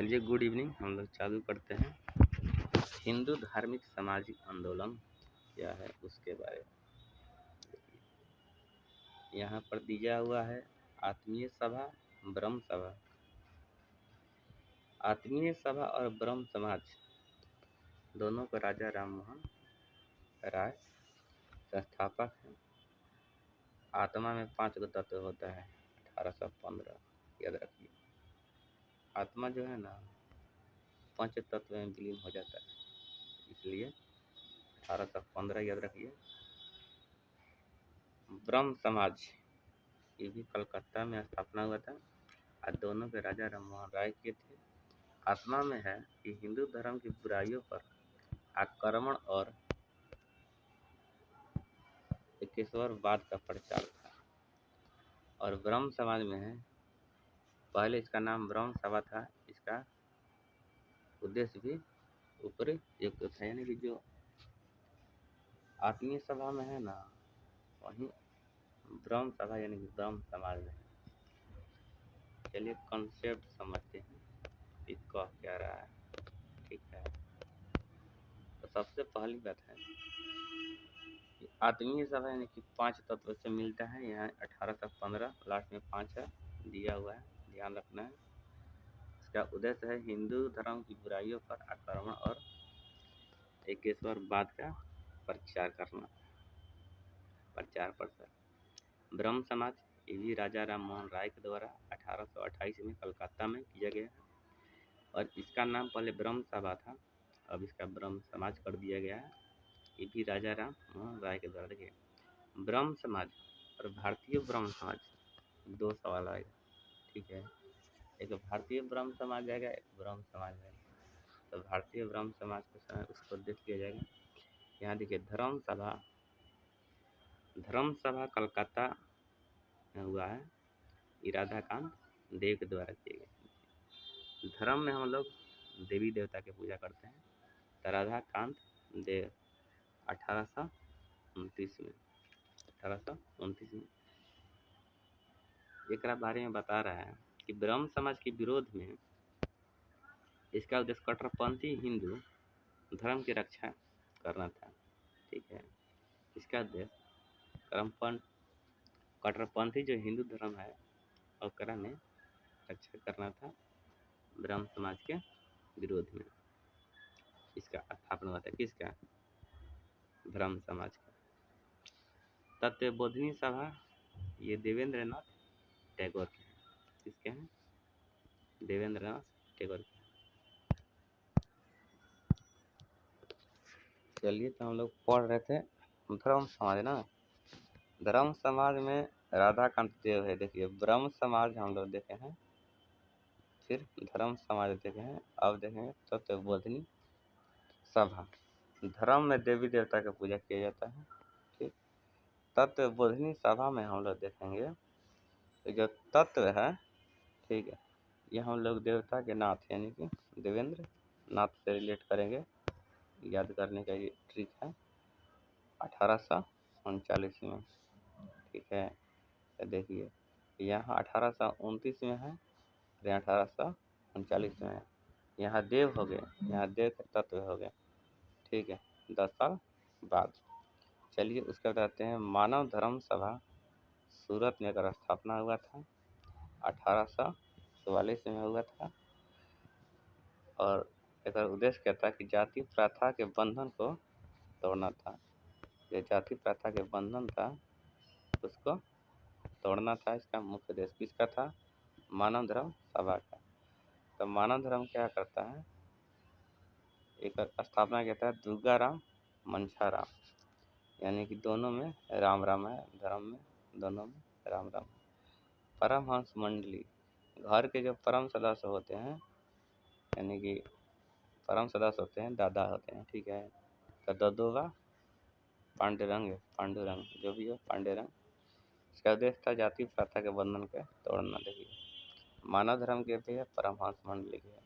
चलिए good evening, हम लोग चालू करते हैं। हिंदू धार्मिक सामाजिक आंदोलन क्या है उसके बारे में। यहाँ पर दिया हुआ है आत्मीय सभा, ब्रह्म सभा। आत्मीय सभा और ब्रह्म समाज दोनों को राजा राममोहन राय संस्थापक हैं। आत्मा में 5 गो तत्व होता है, 1815 याद रखिए। आत्मा जो है ना 5 तत्व में विलीन हो जाता है, इसलिए 1815 याद रखिए। ब्रह्म समाज ये भी कलकत्ता में स्थापना हुआ था और दोनों के राजा राममोहन राय के थे। आत्मा में है कि हिंदू धर्म की बुराइयों पर आक्रमण और एकेश्वरवाद का प्रचार था। और ब्रह्म समाज में है, पहले इसका नाम ब्रह्म सभा था, इसका उद्देश्य भी उपयुक्त था। यानी कि जो आत्मीय सभा में है ना, वहीं ब्रह्म सभा यानी कि ब्रह्म समाज में है। चलिए कॉन्सेप्ट समझते हैं कि कह क्या रहा है। ठीक है, तो सबसे पहली बात है कि आत्मीय सभा यानी कि 5 तत्व से मिलता है। यहाँ 1815 लास्ट में 5 है दिया हुआ है, ध्यान रखना है। इसका उद्देश्य है हिंदू धर्म की बुराइयों पर आक्रमण और एकेश्वरवाद का प्रचार करना। प्रचार प्रसार ब्रह्म समाज ये भी राजा राममोहन राय के द्वारा 1828 में कलकत्ता में किया गया है। और इसका नाम पहले ब्रह्म सभा था, अब इसका ब्रह्म समाज कर दिया गया है। ये भी राजा राममोहन राय के द्वारा। देखिए, ब्रह्म समाज और भारतीय ब्रह्म समाज 2 सवाल आएगा। ठीक है, एक भारतीय ब्रह्म समाज आएगा, एक ब्रह्म समाज आएगा। तो भारतीय ब्रह्म समाज के समय उसको देख लिया जाएगा। यहाँ देखिए धर्म सभा कलकत्ता में हुआ है, ये राधाकांत देव के द्वारा किए गए। धर्म में हम लोग देवी देवता की पूजा करते हैं। तो राधाकांत देव 1829 में एक बारे में बता रहा है कि ब्रह्म समाज के विरोध में इसका उद्देश्य कट्टरपंथी हिंदू धर्म की रक्षा करना था। ठीक है, इसका उद्देश्य कट्टरपंथी जो हिंदू धर्म है उसका में रक्षा करना था। ब्रह्म समाज के विरोध में इसका स्थापना हुआ था। किसका? ब्रह्म समाज का। तत्वबोधिनी सभा ये देवेंद्र नाथ टैगोर के हैं। किसके हैं? देवेंद्र नाथ टैगोर के। चलिए, तो हम लोग पढ़ रहे थे धर्म समाज ना। धर्म समाज में राधाकांत देव है। देखिए, ब्रह्म समाज हम लोग देखे हैं, फिर धर्म समाज देखे हैं, अब देखेंगे तत्वबोधिनी सभा। धर्म में देवी देवता की पूजा किया जाता है। ठीक, तत्वबोधिनी सभा में हम लोग देखेंगे तो जो तत्व है, ठीक है, ये हम लोग देवता के नाथ यानी कि देवेंद्र नाथ से रिलेट करेंगे। याद करने का ये ट्रिक है। 1839 में। ठीक है, तो देखिए यहाँ 1829 में है, यहाँ 1839 में है। यहाँ देव हो गए, यहाँ देव के तत्व हो गए। ठीक है, 10 साल बाद। चलिए उसके बताते हैं। मानव धर्म सभा सूरत में अगर स्थापना हुआ था, 1844 में हुआ था। और इसका उद्देश्य क्या था कि जाति प्रथा के बंधन को तोड़ना था। जो जाति प्रथा के बंधन था उसको तोड़ना था। इसका मुख्य उद्देश्य किसका था? मानव धर्म सभा का। तो मानव धर्म क्या करता है? एक स्थापना कहता है दुर्गा राम मंछाराम, यानी कि दोनों में राम राम है, धर्म में दोनों में राम राम। परमहंस मंडली, घर के जो परम सदस्य होते हैं, यानी कि परम सदस्य होते हैं, दादा होते हैं। ठीक है, तो ददोबा पांडुरंग जो भी हो, पांडुरंग। इसका उद्देश्य था जाति प्रथा के बंधन के तोड़ना। देखिए, मानव धर्म के भी है, परमहंस मंडली के है।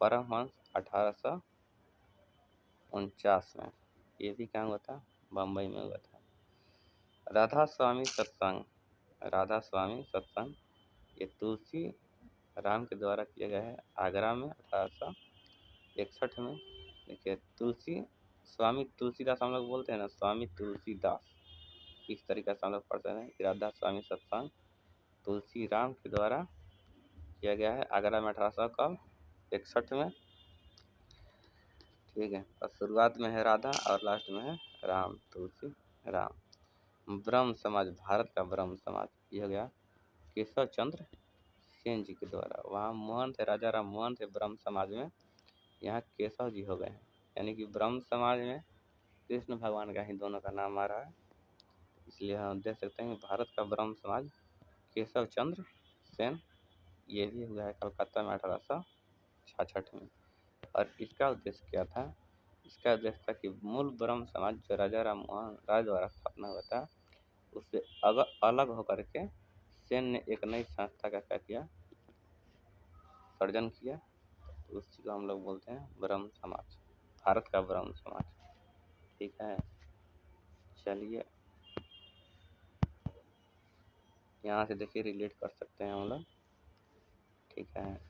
परमहंस 1849 में, ये भी कहाँ हुआ था? बम्बई में हुआ था। राधा स्वामी सत्संग, ये तुलसी राम के द्वारा किया गया है आगरा में 1861 में। देखिए स्वामी तुलसीदास हम लोग बोलते हैं ना, स्वामी तुलसीदास, इस तरीके से हम लोग पढ़ते हैं कि राधा स्वामी सत्संग तुलसी राम के द्वारा किया गया है आगरा में 1861 में। ठीक है, और शुरुआत में है राधा और लास्ट में है राम, तुलसी राम। ब्रह्म समाज, भारत का ब्रह्म समाज ये हो गया केशव चंद्र सेन जी के द्वारा। वहाँ मोहन थे, राजा राम मोहन थे ब्रह्म समाज में, यहाँ केशव जी हो गए हैं। यानी कि ब्रह्म समाज में कृष्ण भगवान का ही दोनों का नाम आ रहा है, इसलिए हम देख सकते हैं कि भारत का ब्रह्म समाज केशव चंद्र सेन ये भी हुआ है कलकत्ता में 1866 में। और इसका उद्देश्य क्या था? इसका उद्देश्य था कि मूल ब्रह्म समाज जो राजा राम मोहन राय द्वारा स्थापना हुआ था, उससे अलग होकर के सेन ने एक नई संस्था का क्या किया, सर्जन किया। तो उस चीज़ को हम लोग बोलते हैं ब्रह्म समाज, भारत का ब्रह्म समाज। ठीक है, चलिए यहाँ से देखिए रिलेट कर सकते हैं हम लोग। ठीक है,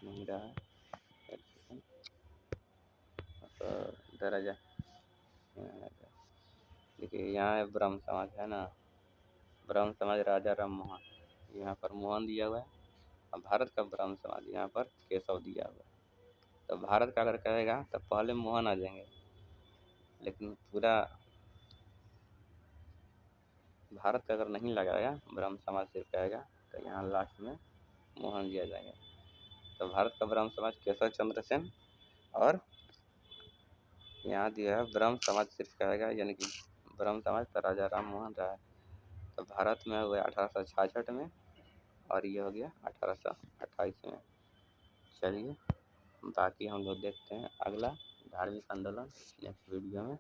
नहीं रहा है तो इधर आ जा। देखिए यहाँ है ब्रह्म समाज है ना, ब्रह्म समाज राजा राम मोहन, यहाँ पर मोहन दिया हुआ है। और भारत का ब्रह्म समाज यहाँ पर केशव दिया हुआ है। तो भारत का अगर कहेगा तो पहले मोहन आ जाएंगे, लेकिन पूरा भारत का अगर नहीं लगाएगा, ब्रह्म समाज सिर्फ कहेगा, तो यहाँ लास्ट में मोहन जी आ जाएंगे। तो भारत का ब्रह्म समाज केशव चंद्र सेन, और यहाँ दिया है ब्रह्म समाज सिर्फ कहेगा, यानी कि ब्रह्म समाज तो राजा राम मोहन राय। तो भारत में हुआ 1866 में, और ये हो गया 1828 में। चलिए बाकी हम लोग देखते हैं अगला धार्मिक आंदोलन नेक्स्ट वीडियो में।